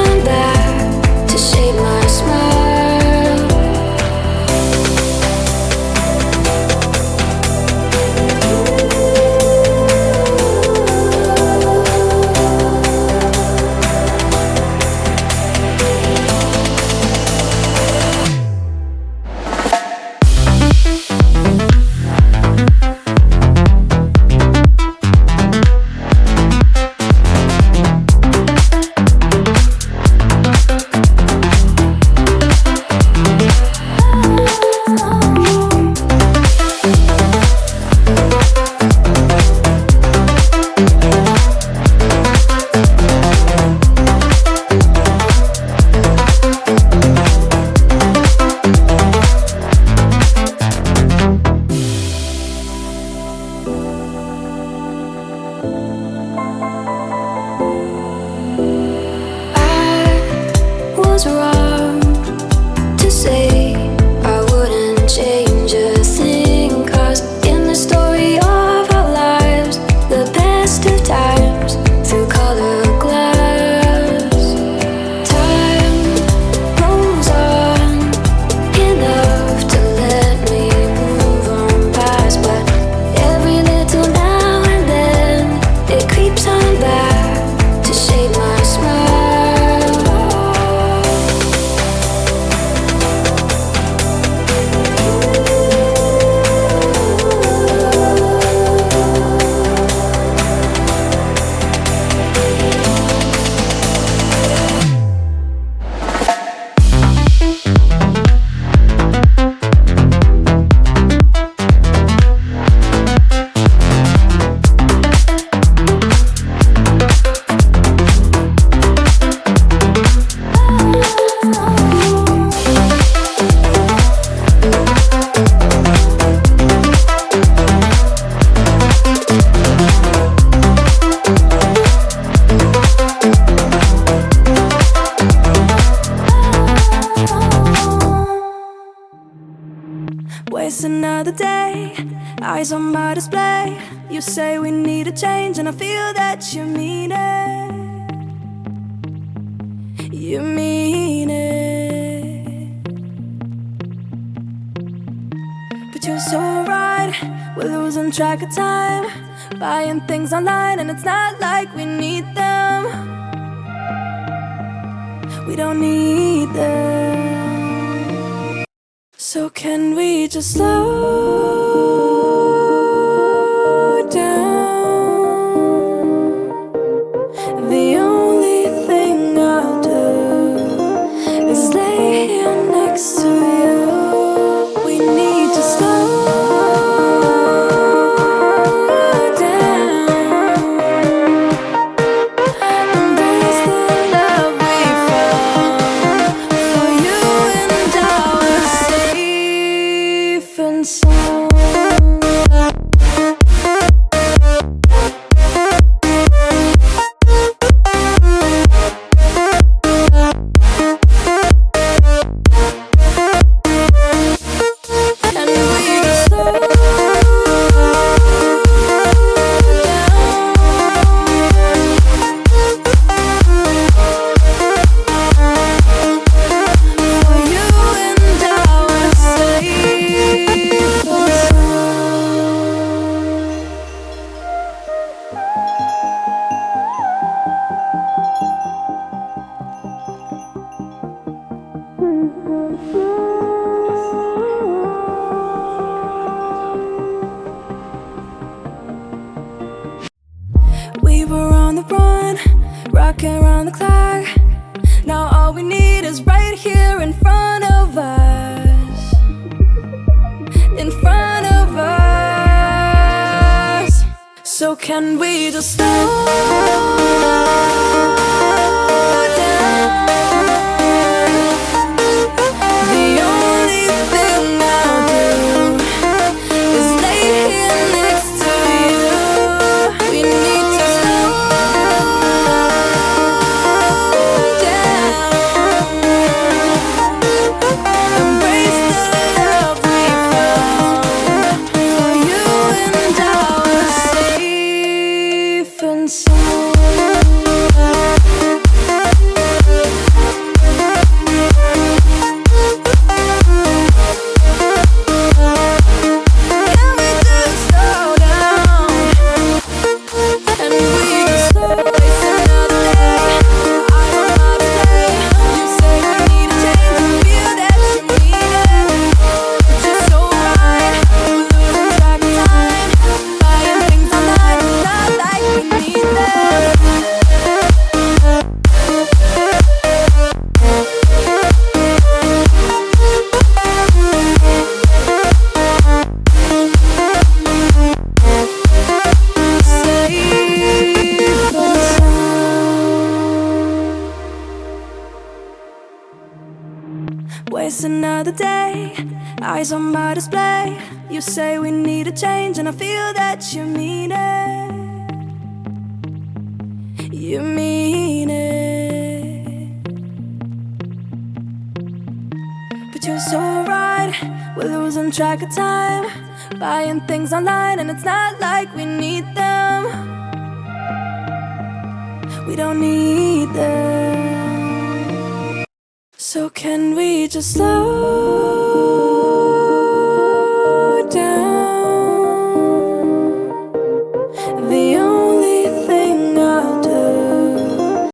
on back to shade my smile. Was wrong to say I wouldn't change a thing, 'cause in the story of our lives, the best of times through colored glass, time rolls on enough to let me move on past, but every little now and then it creeps on back to shade my smile. Waste another day, eyes on my display. You say we need a change, and I feel that you mean it. You mean it. But you're so right, we're losing track of time, buying things online, and it's not like we need them. We don't need them. So can we just slow down? The only thing I'll do is lay here next to you. We need to slow down, embrace the love we found. For you and I were safe and sound. And we just slow For you and I were safe and we were on the run, rocking around the clock. Now all we need is right here in front of us. In front of us. So can we just slow down? The only thing I'll do is lay here next to you. We need to slow down, embrace the love we found. For you and I were safe and sound. waste another day. Eyes on my display. You say we need a change, and I feel that you mean it. You mean it. But you're so right, we're losing track of time, buying things online, and it's not like we need them. We don't need them. So can we just slow